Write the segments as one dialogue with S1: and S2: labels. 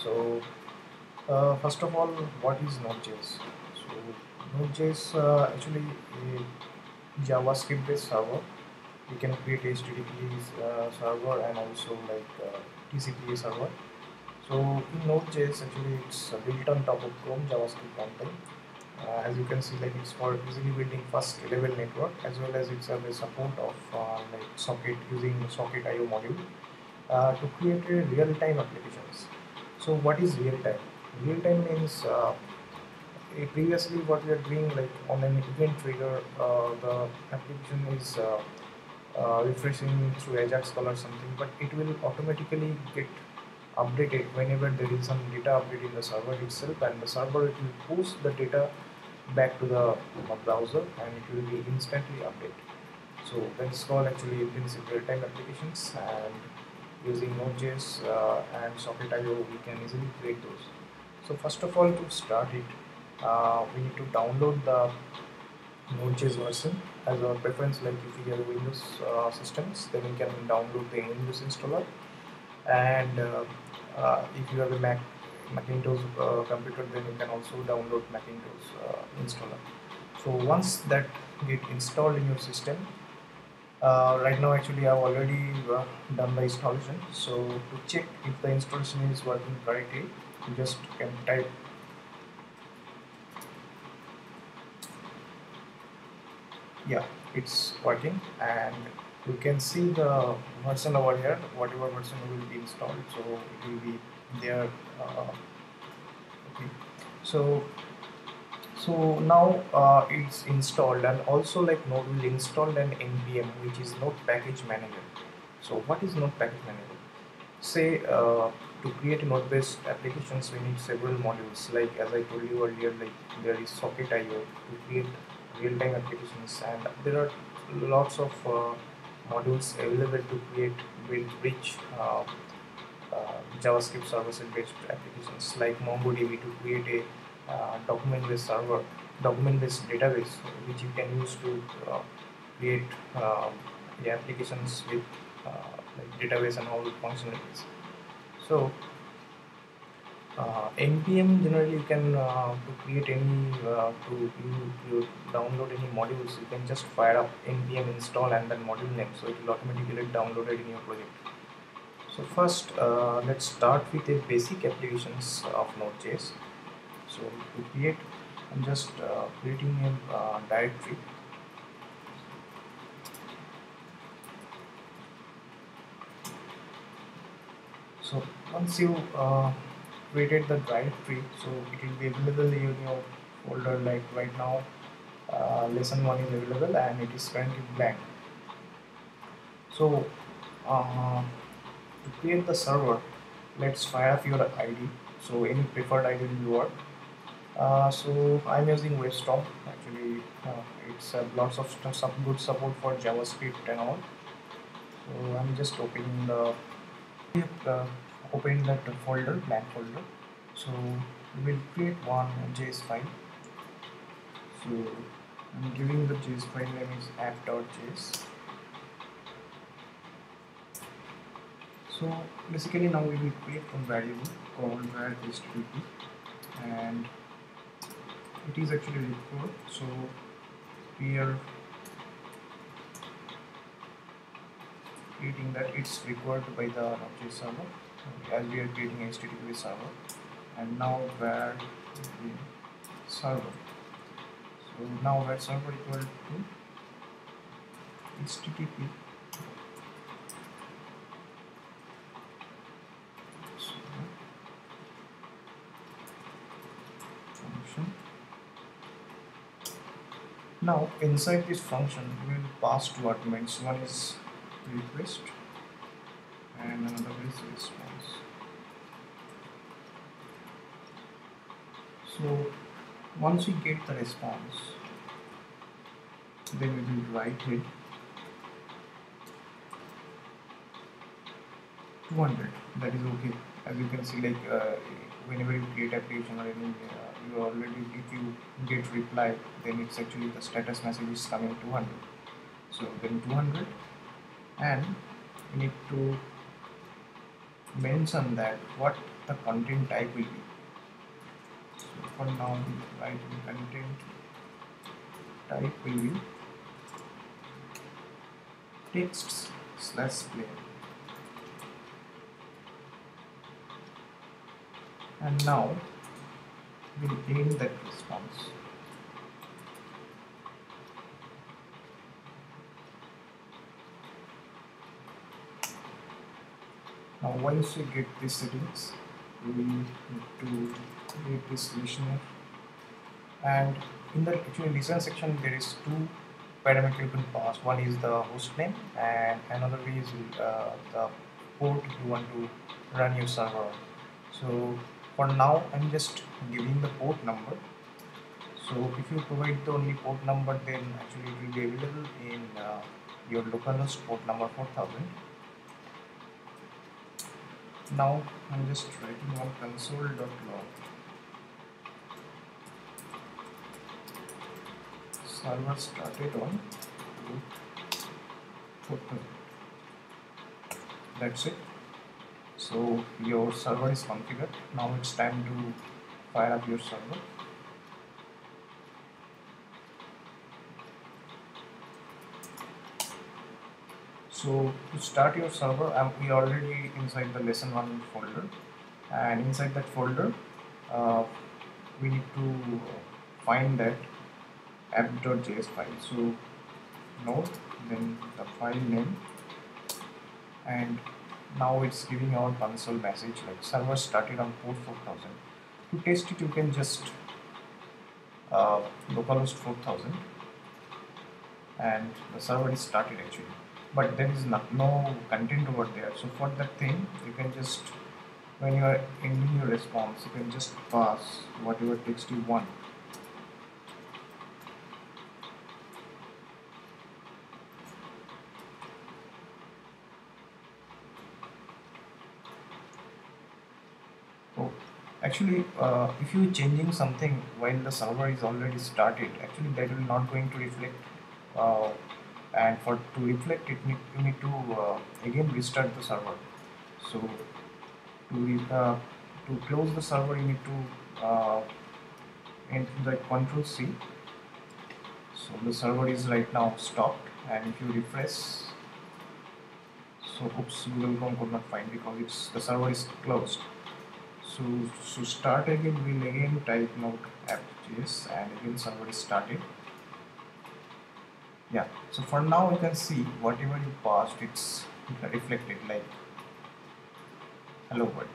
S1: So, first of all, what is Node.js? So, Node.js actually a JavaScript-based server. You can create HTTP server and also like TCP server. So, in Node.js, actually, it's built on top of Chrome JavaScript runtime. As you can see, like it's for easily building fast level network, as well as it's a support of like socket using socket IO module to create a real-time applications. So what is real-time? Real-time means previously what we are doing, like on an event trigger, the application is refreshing through Ajax call or something, but it will automatically get updated whenever there is some data update in the server itself, and the server it will push the data back to the browser and it will be instantly updated. So that's called actually in principle real-time applications, and using Node.js and Socket.io we can easily create those. So first of all, to start it, we need to download the Node.js version as our preference. Like if you have Windows systems, then you can download the Windows installer, and if you have a Macintosh computer, then you can also download Macintosh installer. So once that get installed in your system, right now actually I've already done the installation. So to check if the installation is working correctly, you just can type yeah, it's working, and you can see the version over here, whatever version will be installed, so it will be there. Okay, so now it's installed, and also like Node will install an npm, which is Node package manager. So what is Node package manager? Say to create node-based applications, we need several modules. Like as I told you earlier, like there is Socket.io to create real-time applications, and there are lots of modules available to create rich JavaScript server-based applications, like MongoDB to create a document-based server, document-based database, which you can use to create the applications with like database and all functionalities. So npm generally you can to create any you download any modules, you can just fire up npm install and then module name, so it will automatically get downloaded in your project. So first, let's start with the basic applications of Node.js. So to create, I'm just creating a directory. So once you created the directory, so it will be available in your folder. Like right now, Lesson1 is available and it is currently blank. So to create the server, let's fire up your ID. So any preferred ID will work. So I'm using WebStorm. Actually, it's lots of some good support for JavaScript and all. So I'm just opening the open that folder, blank folder. So we will create one JS file. So I'm giving the JS file name is app.js. So basically now we will create one variable called var http, and it is actually required. So we are creating that it's required by the Node.js server, as we are creating HTTP server, and now var server. So now var server equal to HTTP function. Now inside this function we will pass two arguments. One is request and another is response. So once we get the response, then we will write it 200. That is okay. As you can see, like whenever you create application or any you already, if you get reply, then it's actually the status message is coming 200. So then 200, and we need to mention that what the content type will be. So for now, write content type will be text/plain, and now we'll gain that response. Now once we get these settings, we need to create this listener, and in the actually listen section there is two parameter you can pass. One is the host name and another is the port you want to run your server. So for now I'm just giving the port number. So if you provide the only port number, then actually it will be available in your localhost port number 4000. Now I'm just writing on console.log server started on port 4000. That's it. So your server is configured. Now it's time to fire up your server. So to start your server, we are already inside the lesson1 folder, and inside that folder we need to find that app.js file. So node, then the file name, and now it's giving our console message like server started on port 4000. To test it, you can just localhost 4000 and the server is started actually, but there is no content over there. So for that thing, you can just, when you are ending your response, you can just pass whatever text you want. Oh, actually, if you changing something while the server is already started, actually that will not going to reflect. And for to reflect it, you need to again restart the server. So to close the server, you need to enter the Control C. So the server is right now stopped, and if you refresh, so oops, Google Chrome could not find because the server is closed. So to start again, we'll again type node app.js, and again server is started. Yeah, so for now you can see whatever you passed, it's reflected like hello world.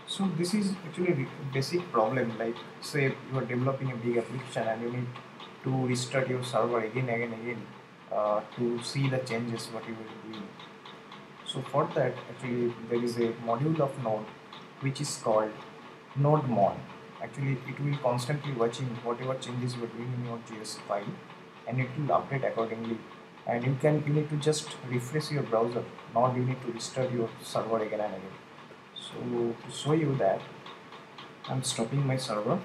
S1: So this is actually a basic problem. Like say you are developing a big application and you need to restart your server again to see the changes what you will doing. So for that, actually there is a module of Node which is called Nodemon. Actually it will constantly watching whatever changes you are doing in your JS file, and it will update accordingly. And you need to just refresh your browser, not you need to restart your server again and again. So to show you that, I'm stopping my server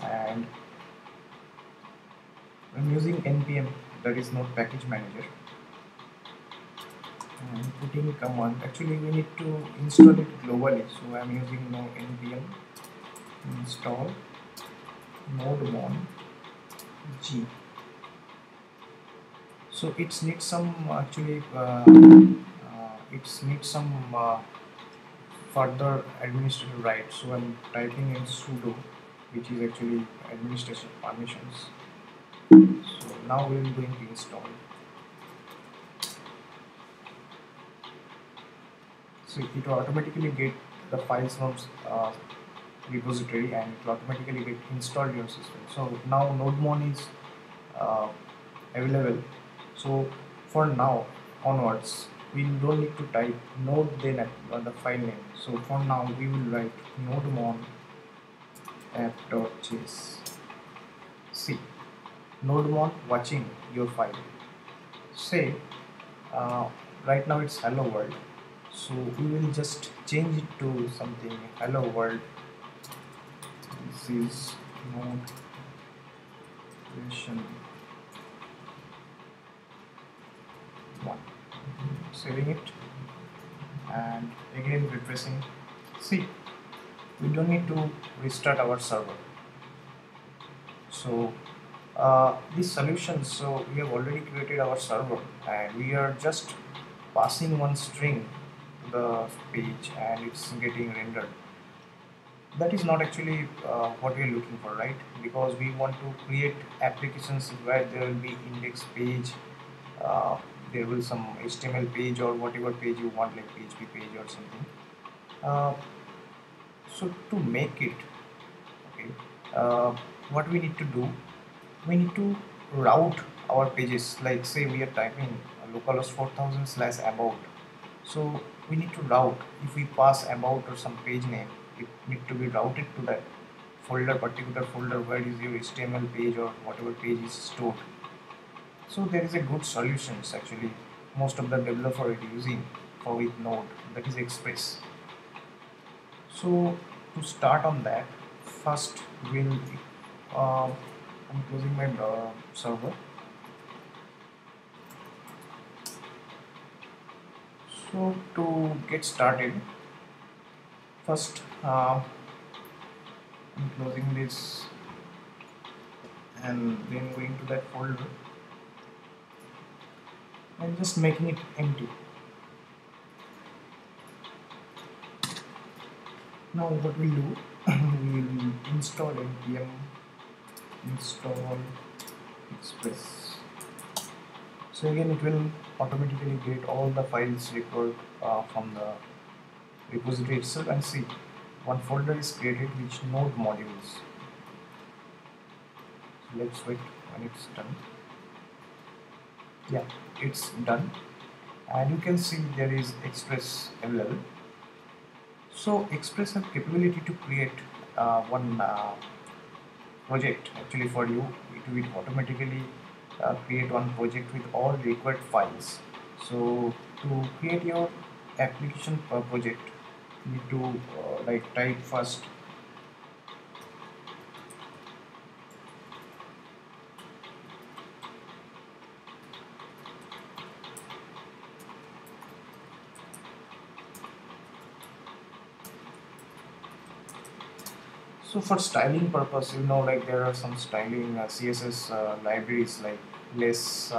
S1: and I'm using npm, that is Node Package Manager. I'm putting command. Actually we need to install it globally, so I'm using no npm install nodemon g. So it needs some actually it needs some further administrative rights. So I'm typing in sudo, which is actually administration permissions. So now we are going to install. So it will automatically get the files from repository, and it will automatically get installed in your system. So now Nodemon is available. So for now onwards, we don't need to type node then the file name. So for now we will write nodemon app.js. See, nodemon watching your file. Say right now it's hello world. So we will just change it to something hello world. This is node version 1. Saving it and again refreshing. See, we don't need to restart our server. So these solutions, so we have already created our server and we are just passing one string to the page and it's getting rendered. That is not actually what we are looking for, right? Because we want to create applications where there will be index page, uh, there will some HTML page or whatever page you want, like PHP page or something. uh, so to make it, okay, uh, what we need to do, we need to route our pages. Like say we are typing localhost 4000 slash about, so we need to route. If we pass about or some page name, it need to be routed to that folder, particular folder where is your HTML page or whatever page is stored. So there is a good solutions actually, most of the developer are using for with Node, that is Express. So to start on that, first we'll I'm closing my server. So to get started, first I'm closing this and then going to that folder and just making it empty. Now what we'll do, we'll install npm install express. So again it will automatically get all the files required from the repository itself, and see one folder is created which node modules. So let's wait when it's done. Yeah, it's done and you can see there is express available. So express have capability to create one project actually for you. It will automatically create one project with all required files. So to create your application per project, you need to like type first So for styling purpose, like there are some styling CSS libraries like Less,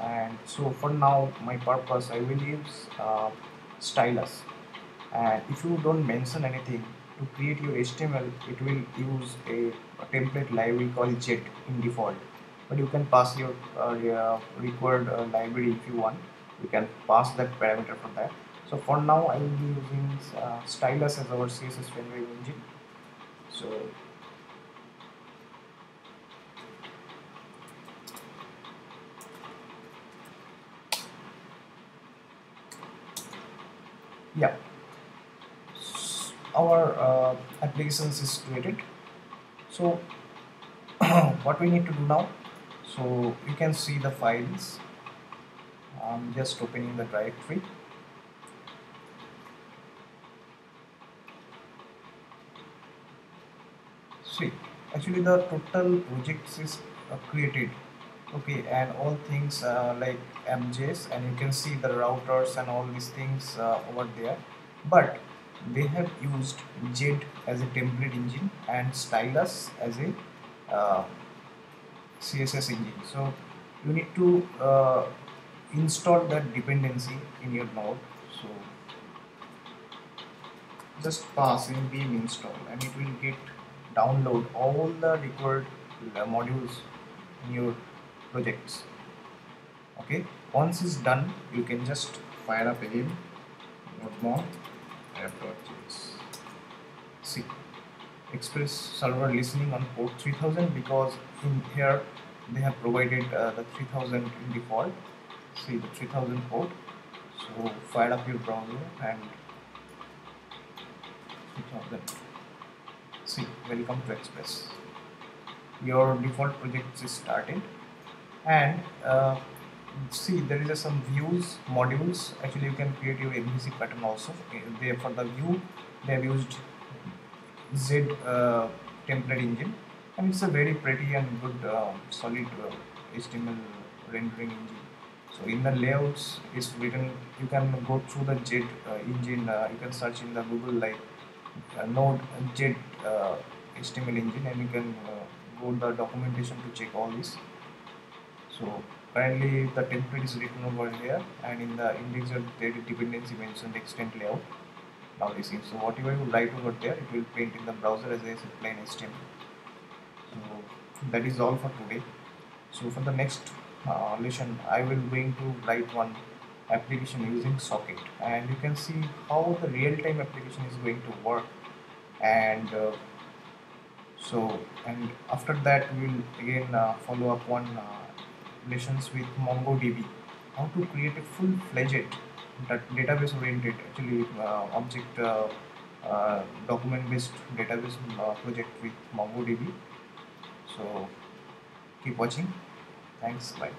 S1: and so for now, my purpose, I will use stylus. And if you don't mention anything to create your HTML, it will use a template library called jet in default. But you can pass your required library if you want. You can pass that parameter for that. So for now, I will be using stylus as our CSS rendering engine. So yeah, our applications is created. So what we need to do now, so you can see the files. I'm just opening the directory. See, actually the total projects is created, okay, and all things like MJs, and you can see the routers and all these things over there. But they have used JED as a template engine and Stylus as a uh, CSS engine. So you need to install that dependency in your node. So just pass in beam install and it will get download all the required modules in your projects. Okay, once it's done, you can just fire up again node app.js. See, Express server listening on port 3000, because in here they have provided the 3000 in default. See the 3000 port. So fire up your browser and 3000. See, welcome to Express. Your default project is started, and see there is some views modules. Actually, you can create your MVC pattern also. There for the view, they have used Z template engine, and it's a very pretty and good solid HTML rendering engine. So in the layouts is written, you can go through the JET engine. You can search in the Google like Node.js HTML engine, and you can go the documentation to check all this. So currently the template is written over here, and in the indexer there is dependency mentioned extent layout. Now this is, so whatever you write over there, it will print in the browser as a plain HTML. So that is all for today. So for the next lesson, I will going to write one application using socket, and you can see how the real-time application is going to work. And and after that we will again follow up one lessons with MongoDB, how to create a full-fledged that database oriented, actually object document based database project with MongoDB. So keep watching. Thanks. Bye.